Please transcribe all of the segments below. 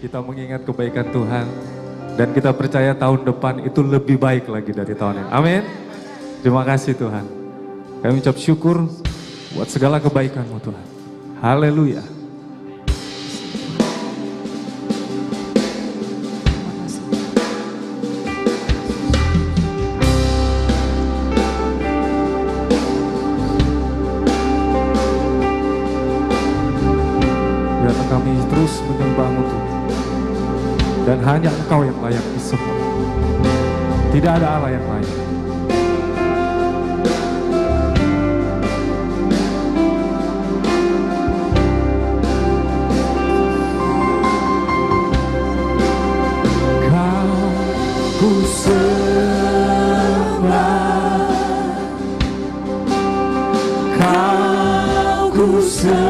Kita mengingat kebaikan Tuhan. Dan kita percaya tahun depan itu lebih baik lagi dari tahun ini. Amin. Terima kasih Tuhan. Kami ucap syukur buat segala kebaikan-Mu Tuhan. Haleluya. Biarlah kami terus menyembah-Mu Tuhan. Dan hanya Engkau yang layak disembah. Tidak ada Allah yang lain. Ku sembah, Kau ku sembah,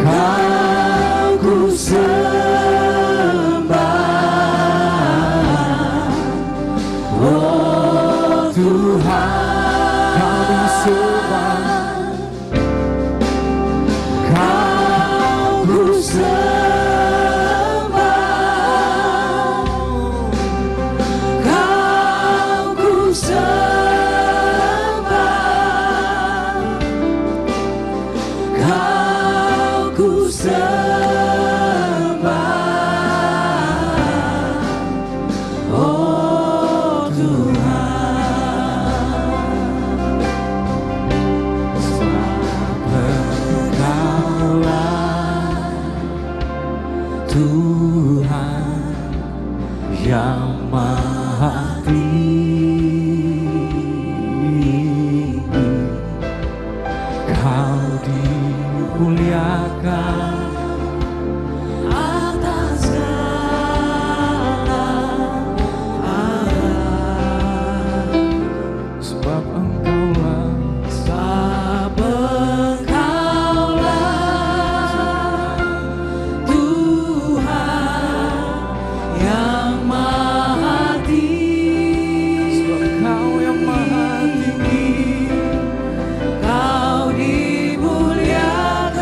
Kau ku sembah, oh Tuhan kami sembah, Kau ku sembah. Tuhan yang Maha Tinggi, Kau dimuliakan atas segala alam, sebab Engkaulah Kau dimuliakan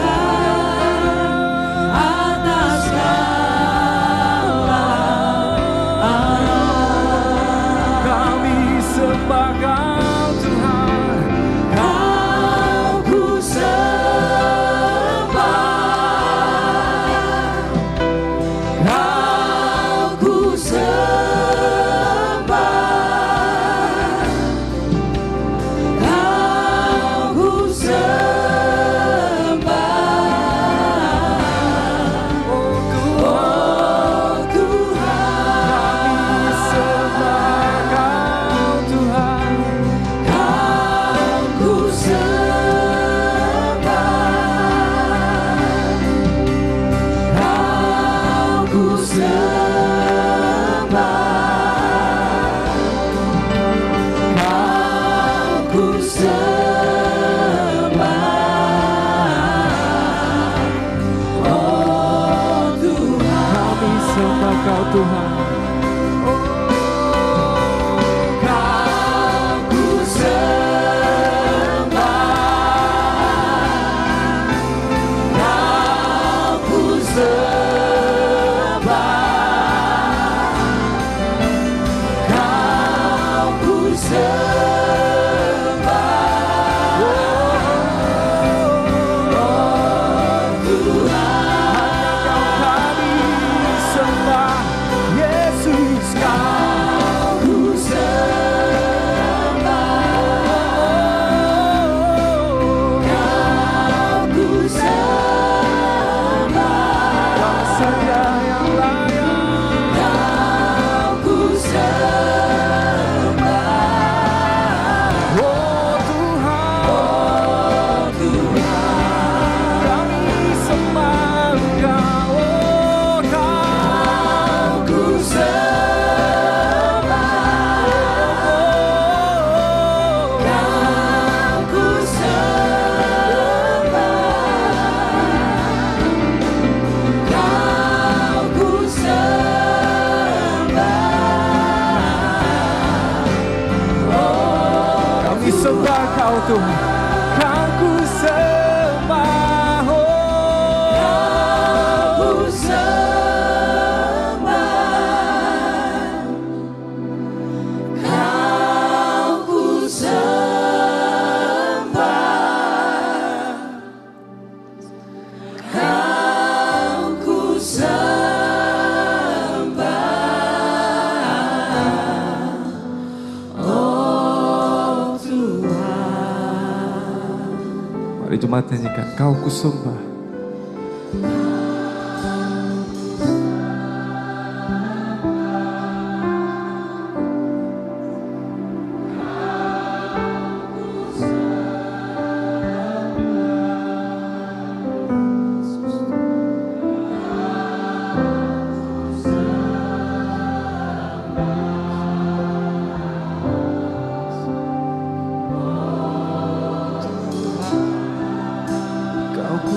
Mari jemaat nyanyikan, Kau ku sembah.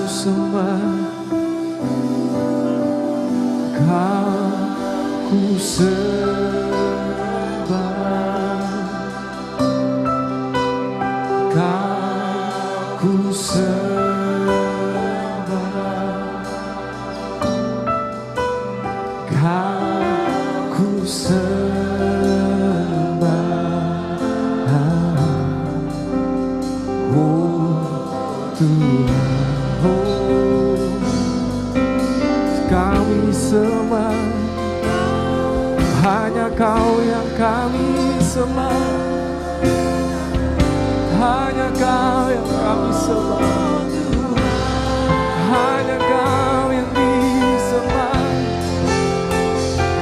Sembah, Kau ku sembah, Kau ku sembah, Kau ku sembah, oh Tuhan. Kami sembah, hanya Kau yang kami sembah, hanya Kau yang kami sembah, hanya Kau yang disembah.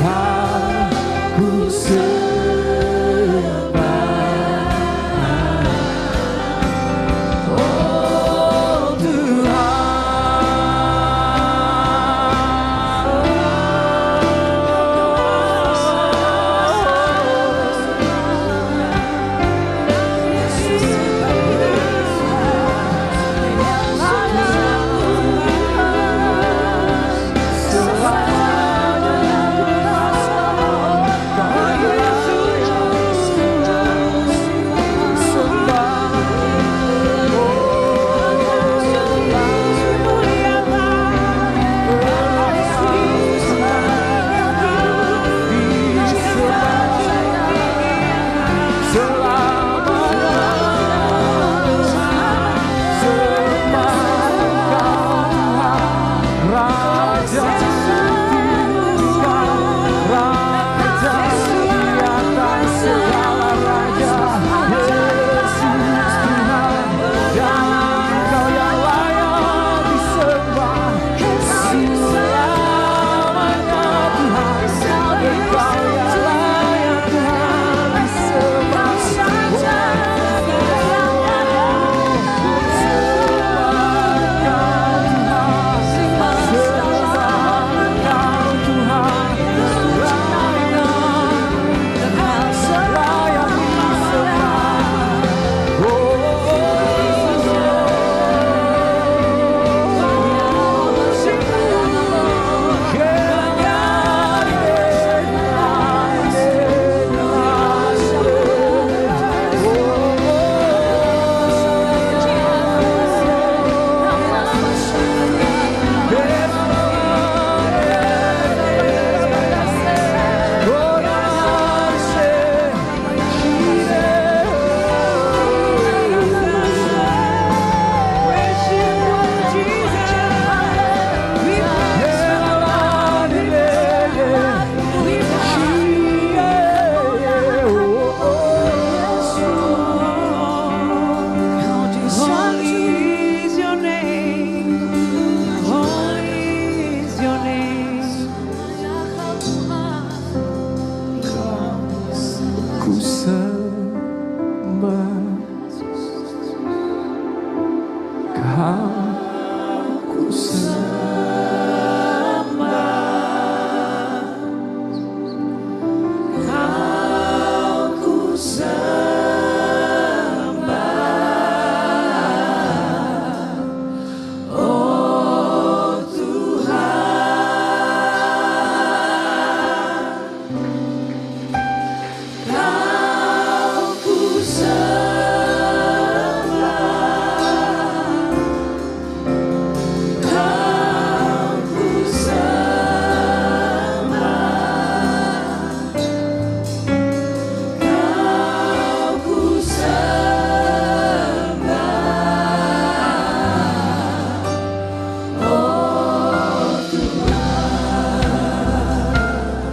Kau ku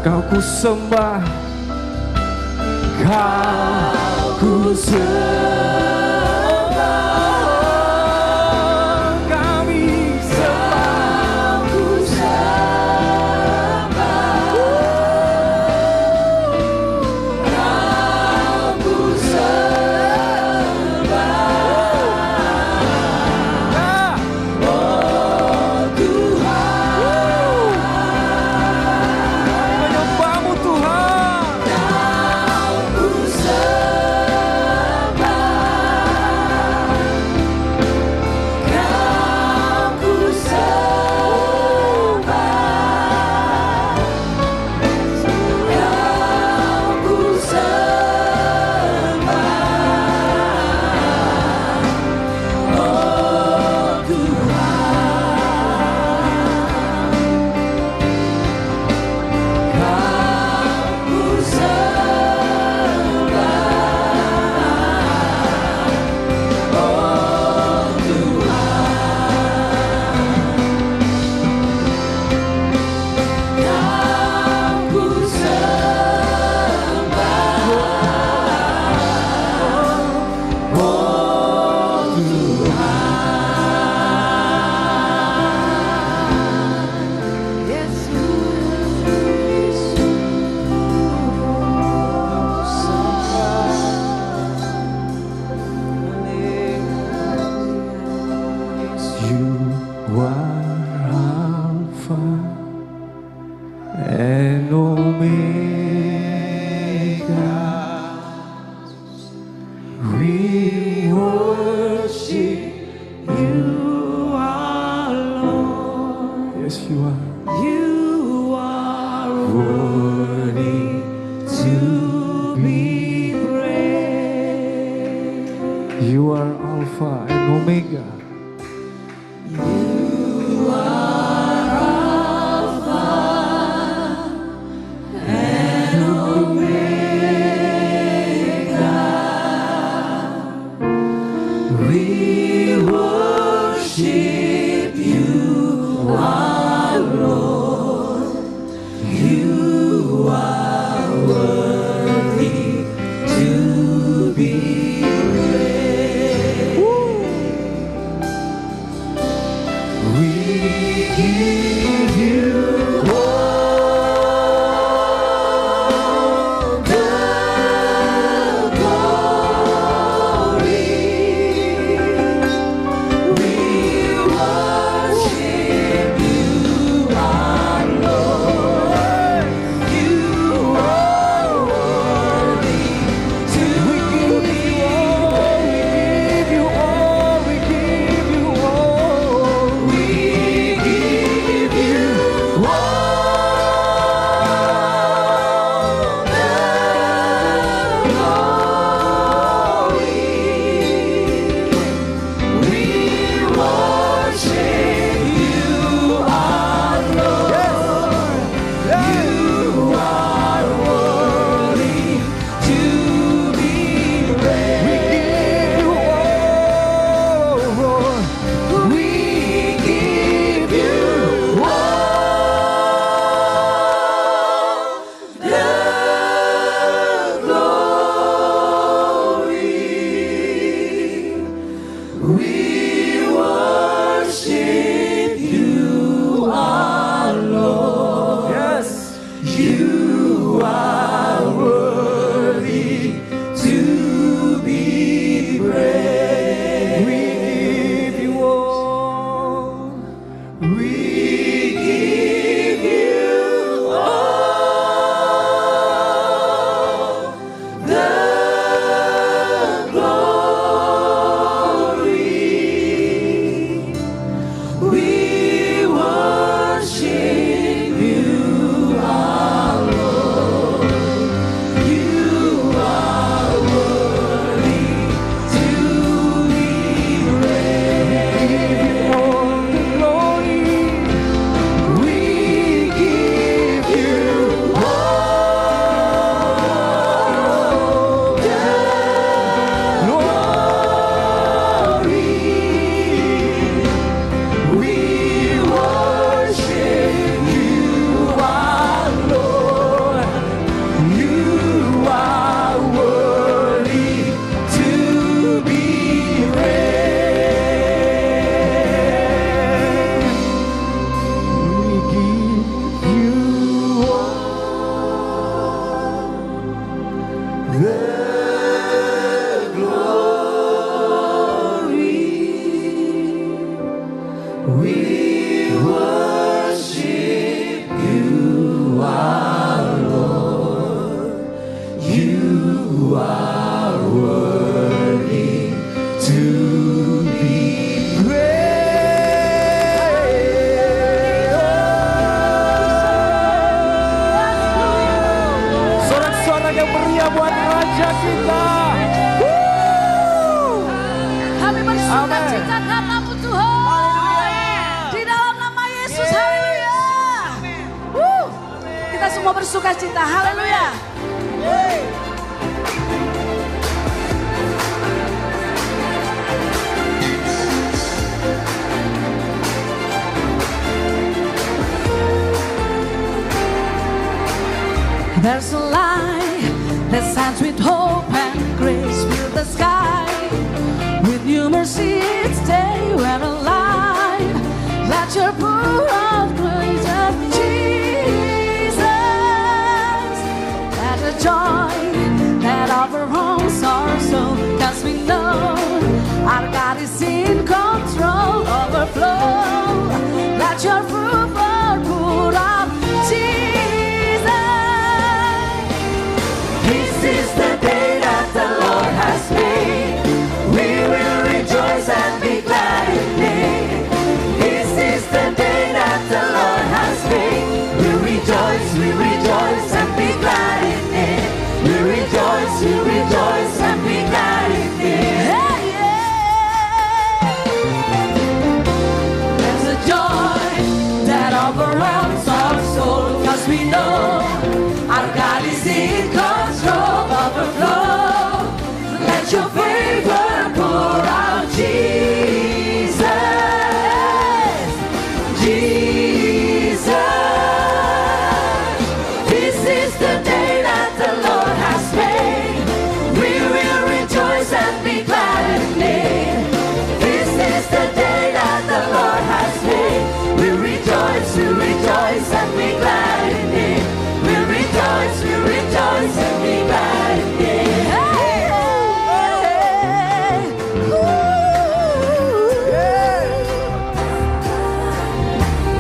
Kau ku sembah, Kau ku sembah, You are Alpha and Omega. We worship you, our Lord. Yes, you are. You are worthy to be praised. You are Alpha and Omega. Semua bersuka cita, haleluya. There's a light that shines with hope and grace, fill the sky with new mercy each day. We're alive, let your pour out grace of joy that overwhelms our soul, 'cause we know our God is in control over overflow. Let your fruit bear good of Jesus. This is the day that the Lord has made. We will rejoice and be glad in it. This is the day that the Lord has made. We rejoice and be glad in it. We rejoice and be glad in it. Hey, yeah. There's a joy that overwhelms our soul, 'cause we know our God is in control. Overflow, let your favor pour out, Jesus, Jesus. This is the day that the Lord has made. We will rejoice and be glad in it. This is the day that the Lord has made. We rejoice and be glad in it. We rejoice and be glad in it. Hey,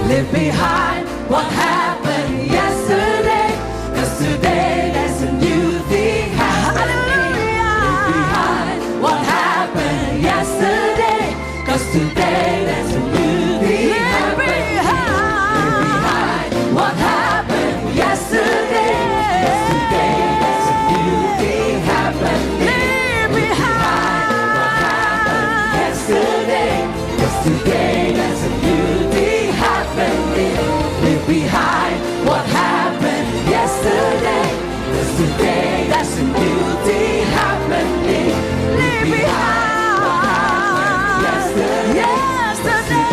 leave behind what happened yesterday, 'cause today there's a new thing happening. Leave behind what happened yesterday, 'cause today there's a new thing happening. Leave behind what happened yesterday, 'cause today there's a new thing happening. Leave behind what happened yesterday, 'cause today there's a new thing happening. Leave behind what happened yesterday, 'cause today there's a new thing happening. Leave behind what happened yesterday.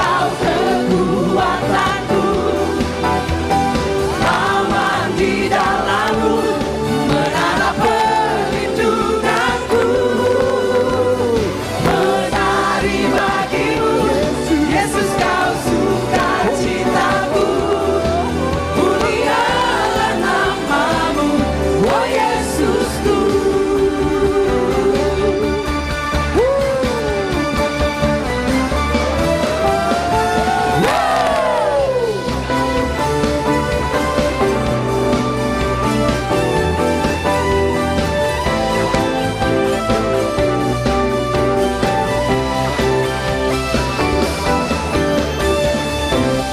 Kau kekuatanku, aman di dalam-Mu, menara perlindunganku. Menari bagi-Mu, Yesus, Kau sukacitaku. Mulialah nama-Mu, oh Yesusku.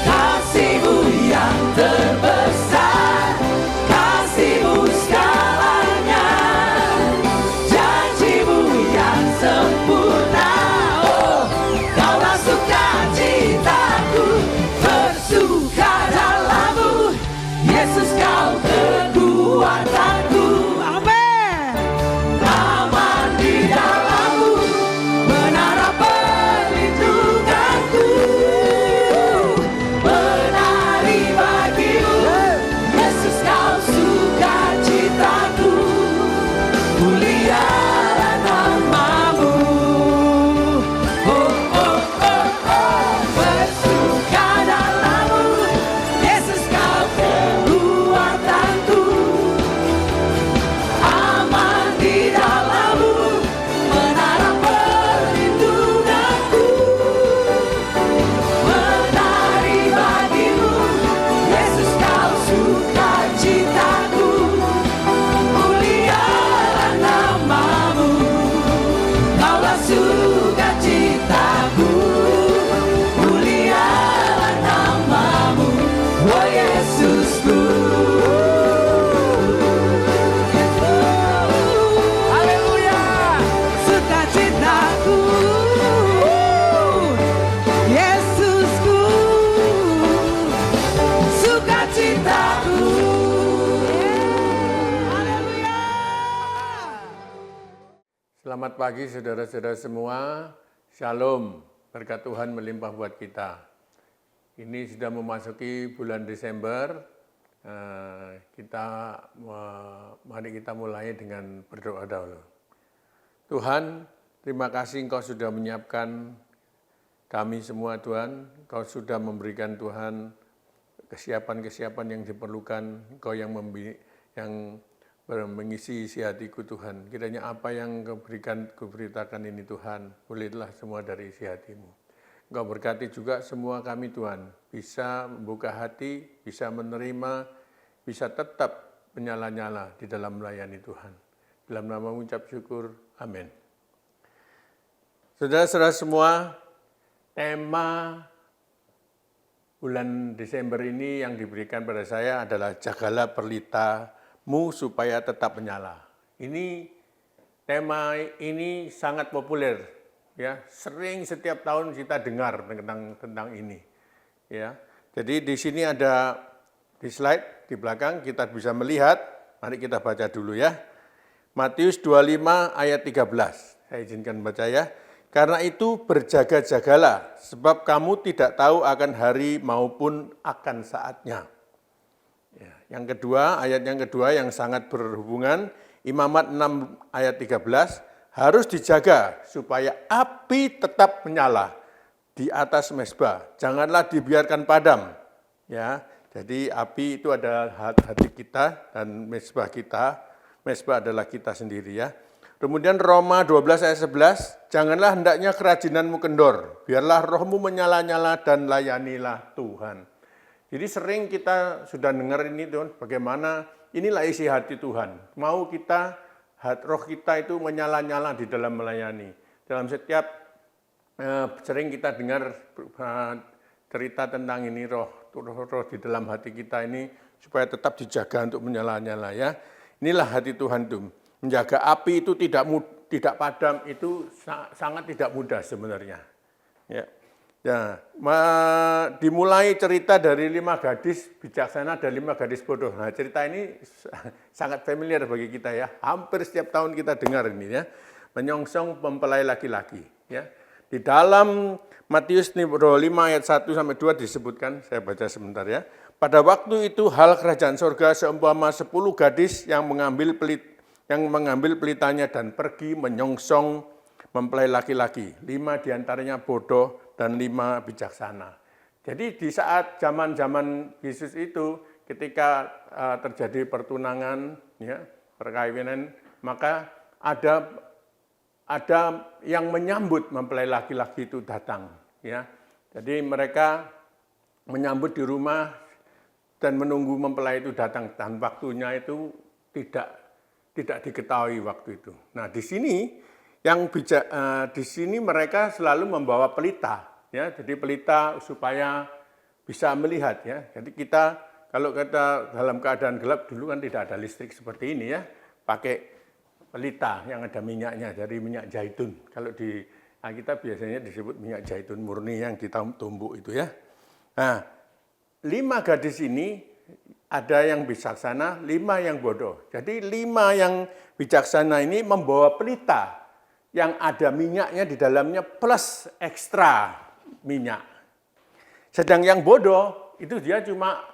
Kasih-Mu yang terbesar, kasih-Mu segalanya, janji-Mu yang sempurna, oh Kaulah sukacitaku, bersuka dalam-Mu, Yesus, Kau kekuatanku. Amin. Aman di dalam-Mu, menara perlindunganku. Menari bagi-Mu, Yesus, Kau sukacitaku. Mulialah nama-Mu, oh oh oh oh, bersuka dalam-Mu, Yesus, Kau kekuatanku. Aman di dalam-Mu, menara perlindunganku. Menari bagi-Mu, Yesus, Kau sukacitaku. Mulialah nama-Mu, Kaulah sukacitaku. Mulialah nama-Mu, oh Yesusku. Haleluya, sukacitaku, Yesusku, sukacitaku. Haleluya. Selamat pagi saudara-saudara semua, Shalom, berkat Tuhan melimpah buat kita. Ini sudah memasuki bulan Desember, mari kita mulai dengan berdoa dahulu. Tuhan, terima kasih Engkau sudah menyiapkan kami semua Tuhan, Engkau sudah memberikan Tuhan kesiapan-kesiapan yang diperlukan, Engkau yang mengisi isi hatiku Tuhan. Kiranya apa yang Kau beritakan ini Tuhan, bolehlah semua dari isi hati-Mu. Engkau berkati juga semua kami Tuhan, bisa membuka hati, bisa menerima, bisa tetap menyala-nyala di dalam melayani Tuhan. Dalam nama mengucap syukur, amin. Saudara-saudara semua, tema bulan Desember ini yang diberikan pada saya adalah jagalah pelitamu supaya tetap menyala. Tema ini sangat populer. Ya, sering setiap tahun kita dengar tentang ini. Ya, jadi di sini ada di slide di belakang kita bisa melihat. Mari kita baca dulu ya. Matius 25 ayat 13. Saya izinkan baca ya. Karena itu berjaga-jagalah, sebab kamu tidak tahu akan hari maupun akan saatnya. Ya, ayat yang kedua yang sangat berhubungan, Imamat 6 ayat 13. Harus dijaga supaya api tetap menyala di atas mezbah. Janganlah dibiarkan padam. Ya, jadi api itu adalah hati kita dan mezbah kita. Mezbah adalah kita sendiri ya. Kemudian Roma 12 ayat 11, janganlah hendaknya kerajinanmu kendor. Biarlah rohmu menyala-nyala dan layanilah Tuhan. Jadi sering kita sudah dengar ini Tuhan, bagaimana inilah isi hati Tuhan. Mau kita roh kita itu menyala-nyala di dalam melayani. Dalam setiap sering kita dengar cerita tentang ini roh di dalam hati kita ini supaya tetap dijaga untuk menyala-nyala ya. Inilah hati Tuhan itu. Menjaga api itu tidak padam itu sangat tidak mudah sebenarnya. Ya. Ya, dimulai cerita dari 5 gadis bijaksana dan 5 gadis bodoh. Nah, cerita ini sangat familiar bagi kita ya. Hampir setiap tahun kita dengar ini ya. Menyongsong mempelai laki-laki ya. Di dalam Matius 5 ayat 1 sampai 2 disebutkan, saya baca sebentar ya. Pada waktu itu hal kerajaan surga seumpama 10 gadis yang mengambil pelitanya dan pergi menyongsong mempelai laki-laki. 5 diantaranya bodoh dan 5 bijaksana. Jadi di saat zaman-zaman Yesus itu, ketika terjadi pertunangan, ya, perkawinan, maka ada yang menyambut mempelai laki-laki itu datang, ya. Jadi mereka menyambut di rumah dan menunggu mempelai itu datang, dan waktunya itu tidak diketahui waktu itu. Nah, di sini di sini mereka selalu membawa pelita, ya. Jadi pelita supaya bisa melihat, ya. Jadi kalau kita dalam keadaan gelap dulu kan tidak ada listrik seperti ini, ya. Pakai pelita yang ada minyaknya, dari minyak zaitun. Kalau di kita biasanya disebut minyak zaitun murni yang ditumbuk itu, ya. Nah, 5 gadis ini ada yang bijaksana, 5 yang bodoh. Jadi 5 yang bijaksana ini membawa pelita yang ada minyaknya di dalamnya plus ekstra minyak. Sedang yang bodoh itu dia cuma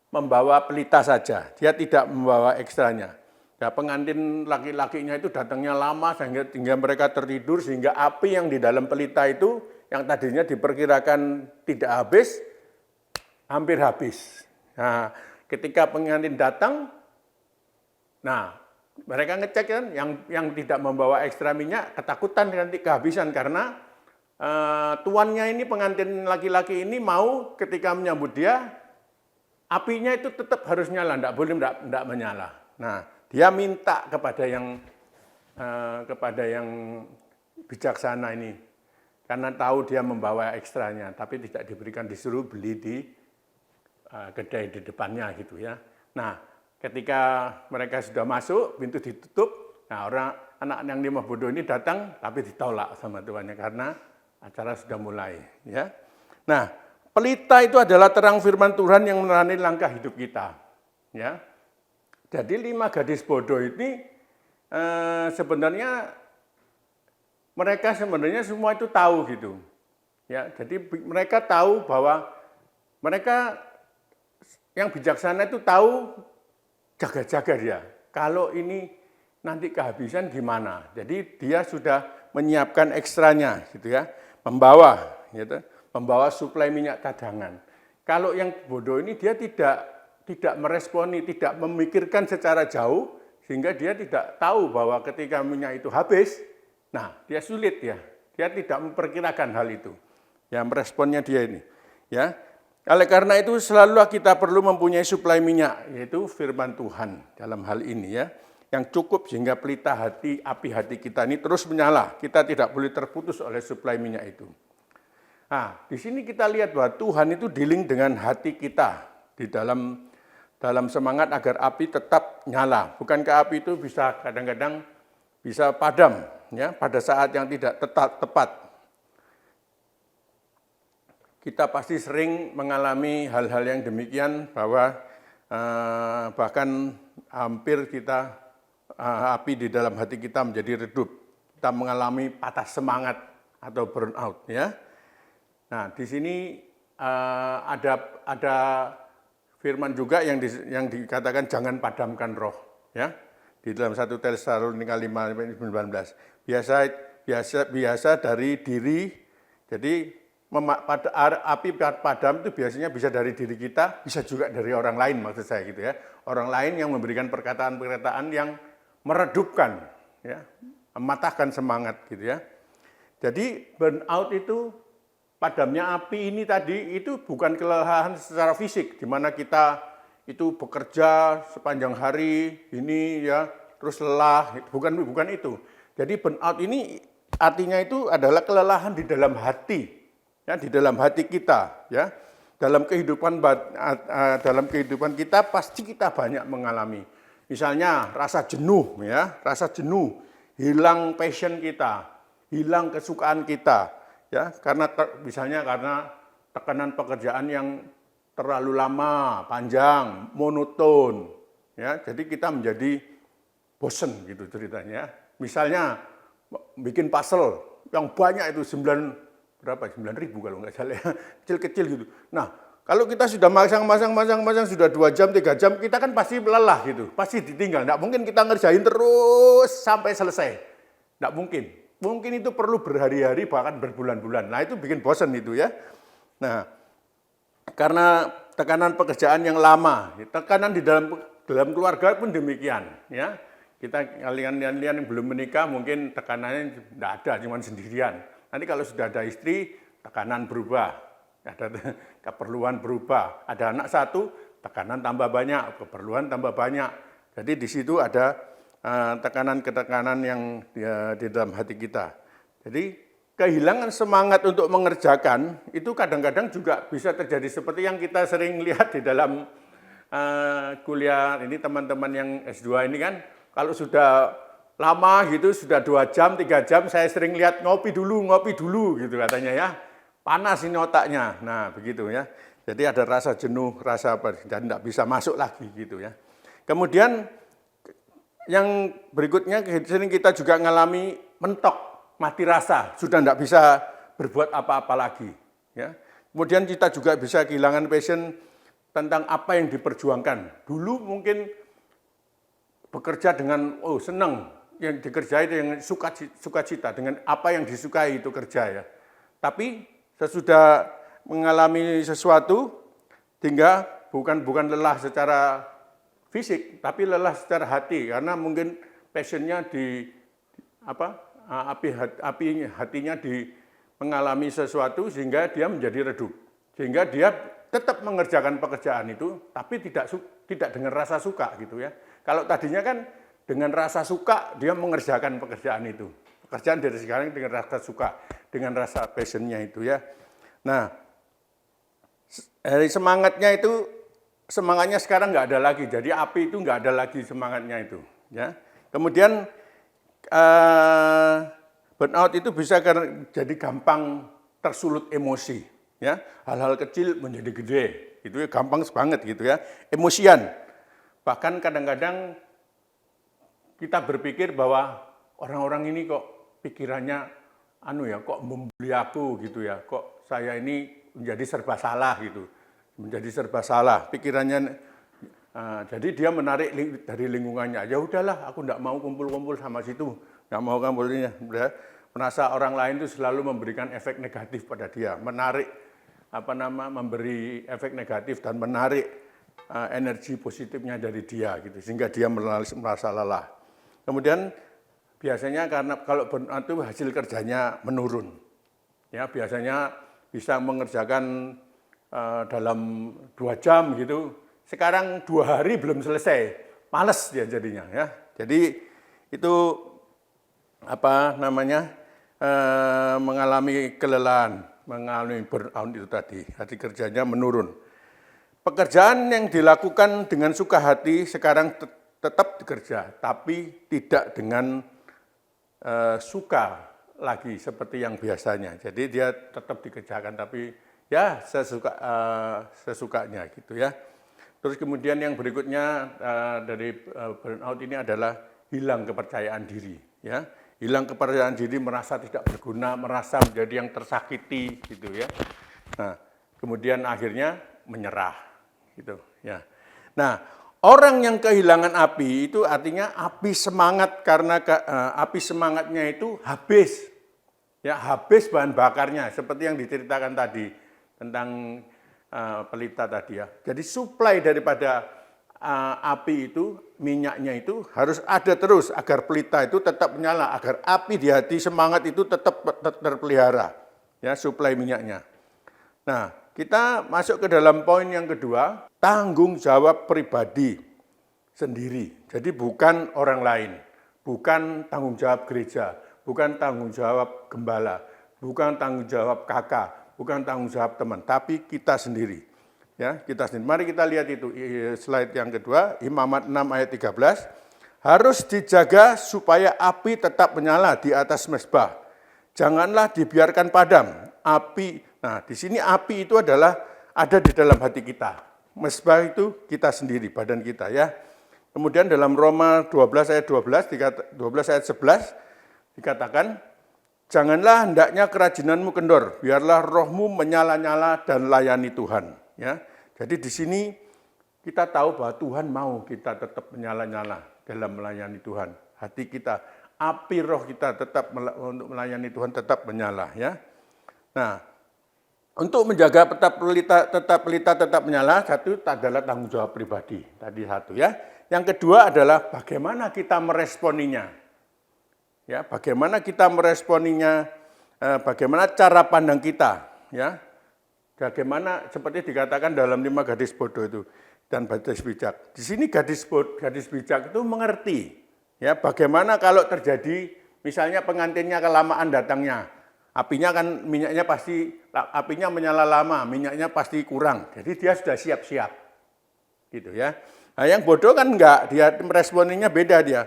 membawa pelita saja, dia tidak membawa ekstranya. Ya, pengantin laki-lakinya itu datangnya lama sehingga mereka tertidur, sehingga api yang di dalam pelita itu yang tadinya diperkirakan tidak habis, hampir habis. Nah, ketika pengantin datang, nah mereka ngecek kan, yang tidak membawa ekstra minyak ketakutan nanti kehabisan karena tuannya ini, pengantin laki-laki ini mau ketika menyambut dia, apinya itu tetap harus nyala, tidak boleh tidak menyala. Nah, dia minta kepada yang bijaksana ini, karena tahu dia membawa ekstranya, tapi tidak diberikan, disuruh beli di kedai di depannya gitu, ya. Nah, ketika mereka sudah masuk, pintu ditutup, nah anak yang 5 bodoh ini datang, tapi ditolak sama tuannya karena acara sudah mulai, ya. Nah, pelita itu adalah terang firman Tuhan yang menerangi langkah hidup kita, ya. Jadi 5 gadis bodoh ini sebenarnya mereka semua itu tahu gitu, ya. Jadi mereka tahu bahwa mereka yang bijaksana itu tahu jaga-jaga dia. Kalau ini nanti kehabisan gimana? Jadi dia sudah menyiapkan ekstranya gitu, ya, membawa suplai minyak cadangan. Kalau yang bodoh ini dia tidak meresponi, tidak memikirkan secara jauh, sehingga dia tidak tahu bahwa ketika minyak itu habis, nah dia sulit, ya, dia tidak memperkirakan hal itu, ya, meresponnya dia ini, ya. Oleh karena itu selalu kita perlu mempunyai suplai minyak, yaitu firman Tuhan dalam hal ini, ya, yang cukup sehingga pelita api hati kita ini terus menyala. Kita tidak boleh terputus oleh suplai minyak itu. Nah, di sini kita lihat bahwa Tuhan itu dealing dengan hati kita di dalam semangat agar api tetap nyala. Bukankah api itu bisa kadang-kadang bisa padam, ya, pada saat yang tidak tepat. Kita pasti sering mengalami hal-hal yang demikian, bahwa bahkan hampir api di dalam hati kita menjadi redup. Kita mengalami patah semangat atau burnout, ya. Nah, di sini ada firman juga yang dikatakan jangan padamkan roh, ya. Di dalam 1 Tesalonika 5:19. Biasa dari diri. Jadi api padam itu biasanya bisa dari diri kita, bisa juga dari orang lain, maksud saya gitu, ya. Orang lain yang memberikan perkataan-perkataan yang meredupkan, ya, mematahkan semangat gitu, ya. Jadi burnout itu, padamnya api ini tadi itu bukan kelelahan secara fisik, di mana kita itu bekerja sepanjang hari ini, ya, terus lelah, bukan itu. Jadi burnout ini artinya itu adalah kelelahan di dalam hati, ya, di dalam hati kita, ya. Dalam kehidupan kita pasti kita banyak mengalami. Misalnya rasa jenuh, ya, hilang passion kita, hilang kesukaan kita. Ya, misalnya karena tekanan pekerjaan yang terlalu lama, panjang, monoton, ya, jadi kita menjadi bosen gitu ceritanya. Misalnya bikin puzzle, yang banyak itu 9 ribu kalau nggak salah ya, kecil-kecil gitu. Nah, kalau kita sudah masang sudah 2 jam, 3 jam, kita kan pasti lelah gitu, pasti ditinggal. Nggak mungkin kita ngerjain terus sampai selesai, nggak mungkin. Mungkin itu perlu berhari-hari bahkan berbulan-bulan. Nah, itu bikin bosan itu ya. Nah, karena tekanan pekerjaan yang lama, tekanan di dalam keluarga pun demikian ya. Kita kalian yang belum menikah mungkin tekanannya tidak ada, cuma sendirian. Nanti kalau sudah ada istri, tekanan berubah, ada keperluan berubah. Ada anak satu, tekanan tambah banyak, keperluan tambah banyak. Jadi di situ ada tekanan-ketekanan yang di dalam hati kita. Jadi kehilangan semangat untuk mengerjakan itu kadang-kadang juga bisa terjadi seperti yang kita sering lihat di dalam kuliah ini teman-teman yang S2 ini kan, kalau sudah lama gitu, sudah 2 jam, 3 jam, saya sering lihat ngopi dulu gitu katanya ya. Panas ini otaknya. Nah, begitu ya. Jadi ada rasa jenuh, rasa apa, dan tidak bisa masuk lagi gitu ya. Kemudian yang berikutnya sering kita juga mengalami mentok, mati rasa, sudah tidak bisa berbuat apa-apa lagi. Ya. Kemudian kita juga bisa kehilangan passion tentang apa yang diperjuangkan. Dulu mungkin bekerja dengan senang, yang dikerjai yang sukacita, dengan apa yang disukai itu kerja ya. Tapi sesudah mengalami sesuatu, hingga bukan lelah secara fisik, tapi lelah secara hati, karena mungkin passionnya hatinya mengalami sesuatu sehingga dia menjadi redup, sehingga dia tetap mengerjakan pekerjaan itu, tapi tidak dengan rasa suka gitu ya. Kalau tadinya kan dengan rasa suka dia mengerjakan pekerjaan itu, pekerjaan dari sekarang dengan rasa suka, dengan rasa passionnya itu ya. Nah, dari semangatnya sekarang nggak ada lagi, jadi api itu nggak ada lagi semangatnya itu ya. Kemudian burnout itu bisa jadi gampang tersulut emosi ya, hal-hal kecil menjadi gede itu ya, gampang banget gitu ya, emosian. Bahkan kadang-kadang kita berpikir bahwa orang-orang ini kok pikirannya kok membuli aku gitu ya, kok saya ini menjadi serba salah gitu, menjadi serba salah pikirannya. Jadi dia menarik dari lingkungannya. Ya udahlah, aku enggak mau kumpul-kumpul sama situ, enggak mau kumpulnya. Merasa orang lain itu selalu memberikan efek negatif pada dia, memberi efek negatif dan menarik energi positifnya dari dia gitu, sehingga dia merasa lelah. Kemudian biasanya karena kalau burnout itu hasil kerjanya menurun, ya biasanya bisa mengerjakan dalam 2 jam gitu, sekarang 2 hari belum selesai, males dia jadinya ya. Jadi itu mengalami kelelahan, mengalami burnout itu tadi, hati kerjanya menurun. Pekerjaan yang dilakukan dengan suka hati sekarang tetap bekerja, tapi tidak dengan suka lagi seperti yang biasanya. Jadi dia tetap dikerjakan, tapi ya sesukanya gitu ya. Terus kemudian yang berikutnya dari burnout ini adalah hilang kepercayaan diri. Ya, hilang kepercayaan diri, merasa tidak berguna, merasa menjadi yang tersakiti gitu ya. Nah, kemudian akhirnya menyerah. Gitu, ya. Nah, orang yang kehilangan api itu artinya api semangat, karena api semangatnya itu habis, ya habis bahan bakarnya, seperti yang diceritakan tadi tentang pelita tadi ya. Jadi suplai daripada api itu, minyaknya itu harus ada terus agar pelita itu tetap menyala, agar api di hati semangat itu tetap terpelihara, ya suplai minyaknya. Nah, kita masuk ke dalam poin yang kedua, tanggung jawab pribadi sendiri. Jadi bukan orang lain, bukan tanggung jawab gereja, bukan tanggung jawab gembala, bukan tanggung jawab kakak, bukan tanggung jawab teman, tapi kita sendiri. Ya, kita sendiri. Mari kita lihat itu slide yang kedua, Imamat 6 ayat 13. Harus dijaga supaya api tetap menyala di atas mezbah. Janganlah dibiarkan padam. Api. Nah, di sini api itu adalah ada di dalam hati kita. Mezbah itu kita sendiri, badan kita ya. Kemudian dalam Roma 12 ayat 11 ayat 11 dikatakan, Janganlah hendaknya kerajinanmu kendor, biarlah rohmu menyala-nyala dan layani Tuhan. Ya, jadi di sini kita tahu bahwa Tuhan mau kita tetap menyala-nyala dalam melayani Tuhan. Hati kita, api roh kita tetap untuk melayani Tuhan tetap menyala. Ya, nah untuk menjaga tetap pelita tetap menyala, satu adalah tanggung jawab pribadi. Tadi satu ya. Yang kedua adalah bagaimana kita meresponinya. Ya, bagaimana kita meresponinya, bagaimana cara pandang kita, ya, bagaimana seperti dikatakan dalam 5 gadis bodoh itu dan gadis bijak. Di sini gadis bijak itu mengerti, ya, bagaimana kalau terjadi misalnya pengantinnya kelamaan datangnya, apinya kan apinya menyala lama, minyaknya pasti kurang, jadi dia sudah siap-siap, gitu ya. Nah, yang bodoh kan enggak, dia meresponinya beda dia.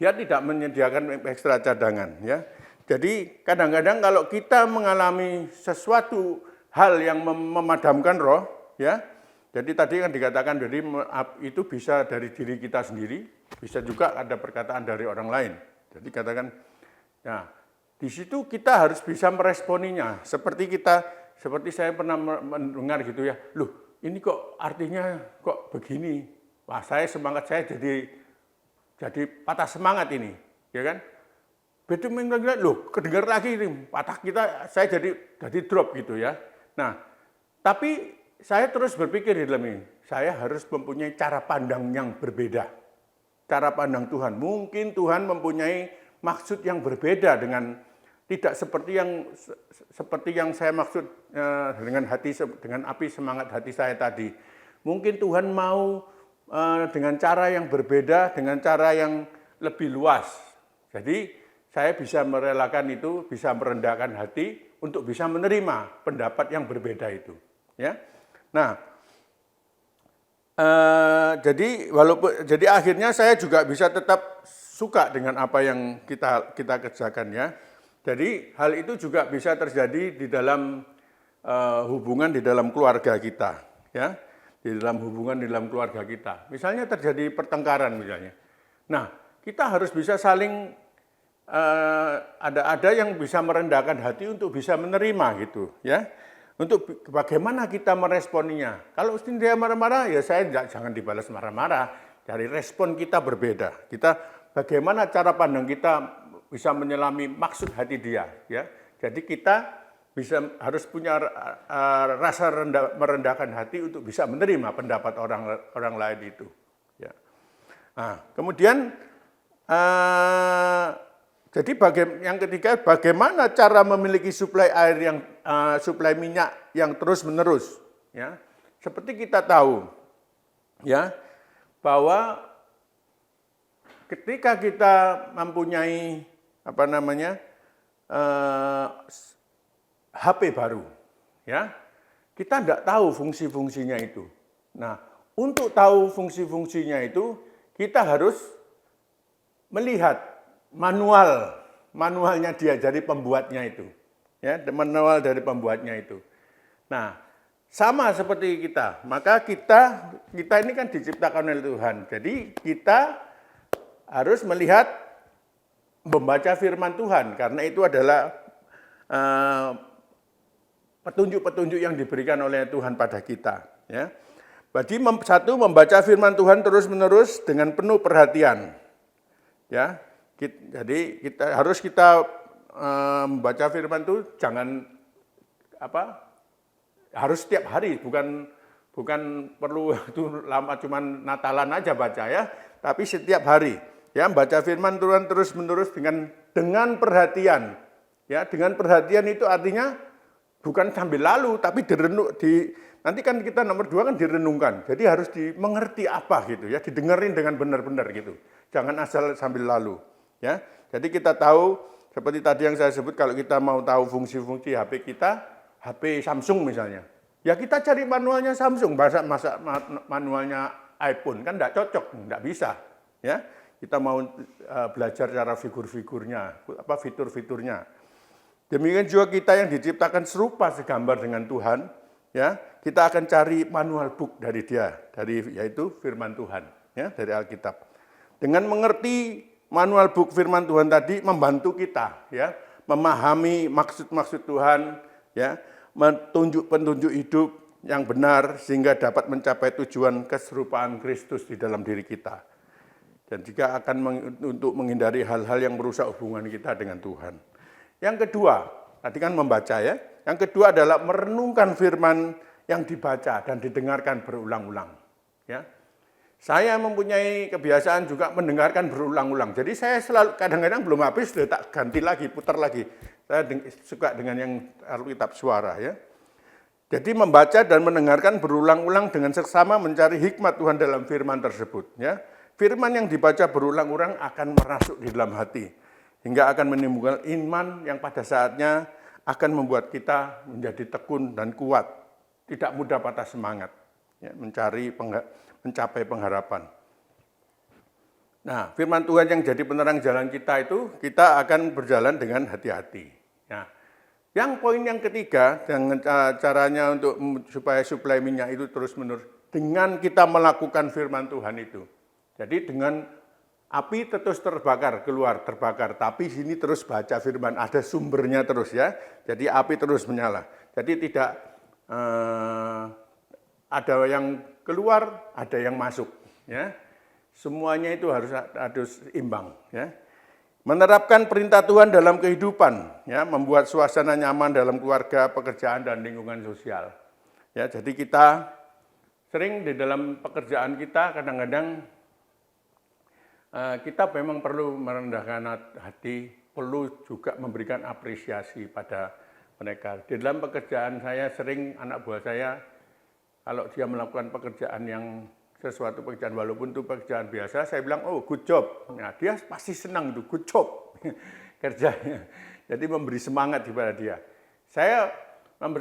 Dia tidak menyediakan ekstra cadangan, ya. Jadi kadang-kadang kalau kita mengalami sesuatu hal yang memadamkan roh, ya. Jadi tadi kan dikatakan jadi itu bisa dari diri kita sendiri, bisa juga ada perkataan dari orang lain. Jadi katakan, ya di situ kita harus bisa meresponinya. Seperti saya pernah mendengar gitu ya, loh ini kok artinya kok begini? Wah semangat saya jadi patah semangat ini, ya kan? Betul bilang, loh, kedengar lagi ini, saya jadi drop gitu ya. Nah, tapi saya terus berpikir di dalam ini, saya harus mempunyai cara pandang yang berbeda. Cara pandang Tuhan, mungkin Tuhan mempunyai maksud yang berbeda dengan tidak seperti yang saya maksud dengan api semangat hati saya tadi. Mungkin Tuhan mau dengan cara yang berbeda, dengan cara yang lebih luas. Jadi saya bisa merelakan itu, bisa merendahkan hati untuk bisa menerima pendapat yang berbeda itu. Ya, nah, jadi akhirnya saya juga bisa tetap suka dengan apa yang kita kerjakan ya. Jadi hal itu juga bisa terjadi di dalam hubungan di dalam keluarga kita, ya. Di dalam hubungan di dalam keluarga kita. Misalnya terjadi pertengkaran misalnya. Nah, kita harus bisa saling ada yang bisa merendahkan hati untuk bisa menerima gitu, ya. Untuk bagaimana kita meresponinya. Kalau dia marah-marah, ya saya jangan dibalas marah-marah. Dari respon kita berbeda. Kita bagaimana cara pandang kita bisa menyelami maksud hati dia, ya. Jadi kita harus punya rasa merendahkan hati untuk bisa menerima pendapat orang lain itu. Ya. Nah, kemudian jadi yang ketiga, bagaimana cara memiliki suplai air suplai minyak yang terus menerus. Ya. Seperti kita tahu, ya, bahwa ketika kita mempunyai HP baru, ya, kita tidak tahu fungsi-fungsinya itu. Nah, untuk tahu fungsi-fungsinya itu, kita harus melihat manualnya dia, dari pembuatnya itu, ya, manual dari pembuatnya itu. Nah, sama seperti kita, maka kita ini kan diciptakan oleh Tuhan. Jadi kita harus melihat, membaca firman Tuhan, karena itu adalah petunjuk-petunjuk yang diberikan oleh Tuhan pada kita. Ya. Jadi satu, membaca firman Tuhan terus-menerus dengan penuh perhatian. Ya, jadi kita membaca firman itu harus setiap hari, bukan perlu itu lama cuman Natalan aja baca ya, tapi setiap hari. Ya, membaca firman Tuhan terus-menerus dengan perhatian. Ya, dengan perhatian itu artinya bukan sambil lalu, tapi nanti kan kita nomor 2 kan direnungkan. Jadi harus dimengerti apa gitu ya, didengerin dengan benar-benar gitu. Jangan asal sambil lalu. Ya, jadi kita tahu seperti tadi yang saya sebut, kalau kita mau tahu fungsi-fungsi HP kita, HP Samsung misalnya, ya kita cari manualnya Samsung, masa manualnya iPhone kan tidak cocok, tidak bisa. Ya, kita mau belajar cara fitur-fiturnya. Demikian juga kita yang diciptakan serupa segambar dengan Tuhan, ya, kita akan cari manual book dari dia, yaitu firman Tuhan, ya, dari Alkitab. Dengan mengerti manual book firman Tuhan tadi membantu kita, ya, memahami maksud-maksud Tuhan, ya, petunjuk hidup yang benar sehingga dapat mencapai tujuan keserupaan Kristus di dalam diri kita. Dan juga akan untuk menghindari hal-hal yang merusak hubungan kita dengan Tuhan. Yang kedua, tadi kan membaca ya. Yang kedua adalah merenungkan firman yang dibaca dan didengarkan berulang-ulang. Ya. Saya mempunyai kebiasaan juga mendengarkan berulang-ulang. Jadi saya selalu kadang-kadang belum habis sudah tak ganti lagi, putar lagi. Saya suka dengan yang Alkitab suara ya. Jadi membaca dan mendengarkan berulang-ulang dengan seksama mencari hikmat Tuhan dalam firman tersebut. Ya. Firman yang dibaca berulang-ulang akan merasuk di dalam hati. Hingga akan menimbulkan iman yang pada saatnya akan membuat kita menjadi tekun dan kuat. Tidak mudah patah semangat. Ya, mencapai pengharapan. Nah, firman Tuhan yang jadi penerang jalan kita itu, kita akan berjalan dengan hati-hati. Nah, yang poin yang ketiga, dengan caranya untuk supaya suplai minyak itu terus-menerus, dengan kita melakukan firman Tuhan itu. Jadi dengan api terus terbakar, keluar terbakar, tapi sini terus baca firman, ada sumbernya terus ya. Jadi api terus menyala. Jadi tidak ada yang keluar, ada yang masuk ya. Semuanya itu harus imbang ya. Menerapkan perintah Tuhan dalam kehidupan ya, membuat suasana nyaman dalam keluarga, pekerjaan dan lingkungan sosial. Ya, jadi kita sering di dalam pekerjaan kita kadang-kadang kita memang perlu merendahkan hati, perlu juga memberikan apresiasi pada mereka. Di dalam pekerjaan saya sering anak buah saya, kalau dia melakukan pekerjaan yang sesuatu pekerjaan walaupun itu pekerjaan biasa, saya bilang, oh good job. Nah, dia pasti senang itu, good job kerjanya. Jadi memberi semangat kepada dia. Saya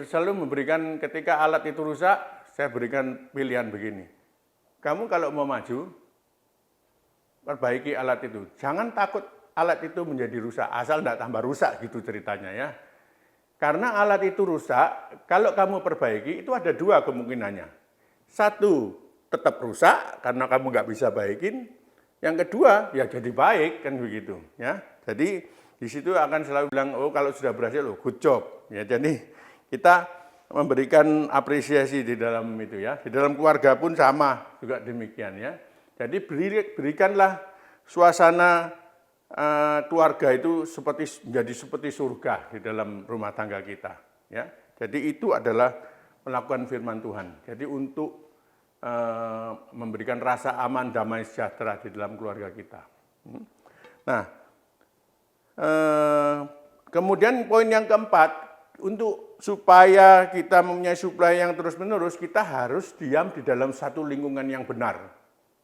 selalu memberikan ketika alat itu rusak, saya berikan pilihan begini. Kamu kalau mau maju, perbaiki alat itu. Jangan takut alat itu menjadi rusak, asal tidak tambah rusak gitu ceritanya ya. Karena alat itu rusak, kalau kamu perbaiki itu ada dua kemungkinannya. Satu, tetap rusak karena kamu nggak bisa baikin. Yang kedua, ya jadi baik kan begitu. Ya, jadi di situ akan selalu bilang, oh kalau sudah berhasil, oh good job. Ya, jadi kita memberikan apresiasi di dalam itu ya. Di dalam keluarga pun sama juga demikian ya. Jadi berikanlah suasana keluarga itu menjadi seperti surga di dalam rumah tangga kita. Ya, jadi itu adalah melakukan firman Tuhan. Jadi untuk memberikan rasa aman, damai, sejahtera di dalam keluarga kita. Nah, kemudian poin yang keempat, untuk supaya kita mempunyai suplai yang terus-menerus, kita harus diam di dalam satu lingkungan yang benar.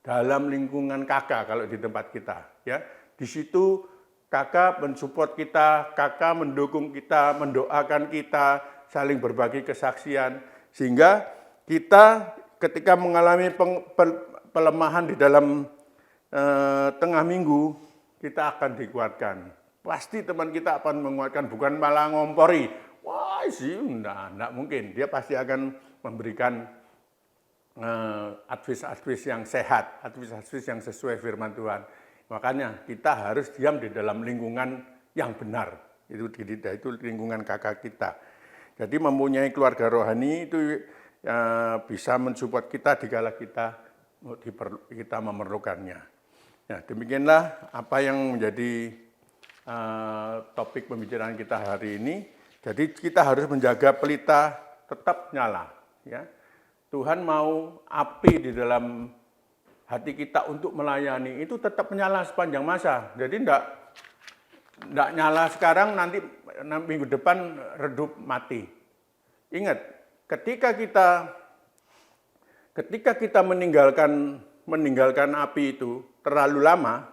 Dalam lingkungan kakak kalau di tempat kita. Ya. Di situ kakak mensupport kita, kakak mendukung kita, mendoakan kita, saling berbagi kesaksian. Sehingga kita ketika mengalami pelemahan di dalam tengah minggu, kita akan dikuatkan. Pasti teman kita akan menguatkan, bukan malah ngompori. Wah sih, enggak mungkin. Dia pasti akan memberikan advice yang sehat, advice yang sesuai firman Tuhan. Makanya kita harus diam di dalam lingkungan yang benar. Itu lingkungan kakak kita. Jadi mempunyai keluarga rohani itu bisa mensupport kita dikala kita memerlukannya. Ya, demikianlah apa yang menjadi topik pembicaraan kita hari ini. Jadi kita harus menjaga pelita tetap nyala. Ya. Tuhan mau api di dalam hati kita untuk melayani itu tetap menyala sepanjang masa. Jadi enggak nyala sekarang, nanti minggu depan redup mati. Ingat, ketika kita meninggalkan api itu terlalu lama,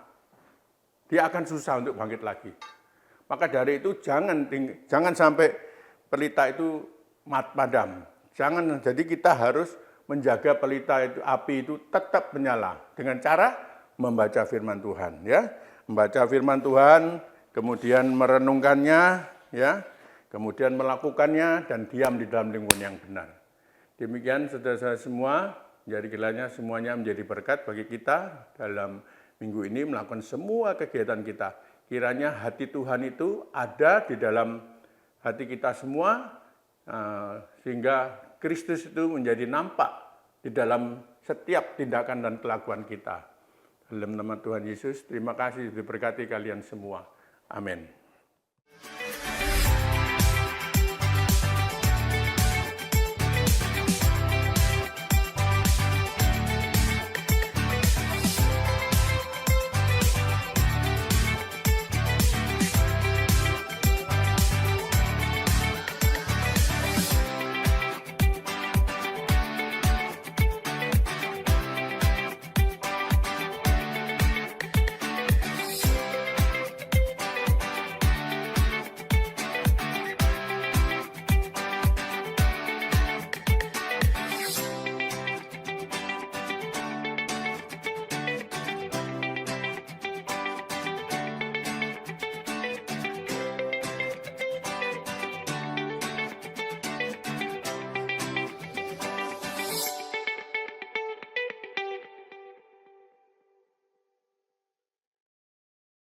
dia akan susah untuk bangkit lagi. Maka dari itu jangan sampai pelita itu padam. Jadi kita harus menjaga pelita itu, api itu tetap menyala dengan cara membaca firman Tuhan, ya. Membaca firman Tuhan, kemudian merenungkannya, ya. Kemudian melakukannya dan diam di dalam lingkungan yang benar. Demikian saudara-saudara semua, jadi kiranya semuanya menjadi berkat bagi kita dalam minggu ini melakukan semua kegiatan kita. kiranya hati Tuhan itu ada di dalam hati kita semua, sehingga Kristus itu menjadi nampak di dalam setiap tindakan dan kelakuan kita. Dalam nama Tuhan Yesus, terima kasih diberkati kalian semua. Amin.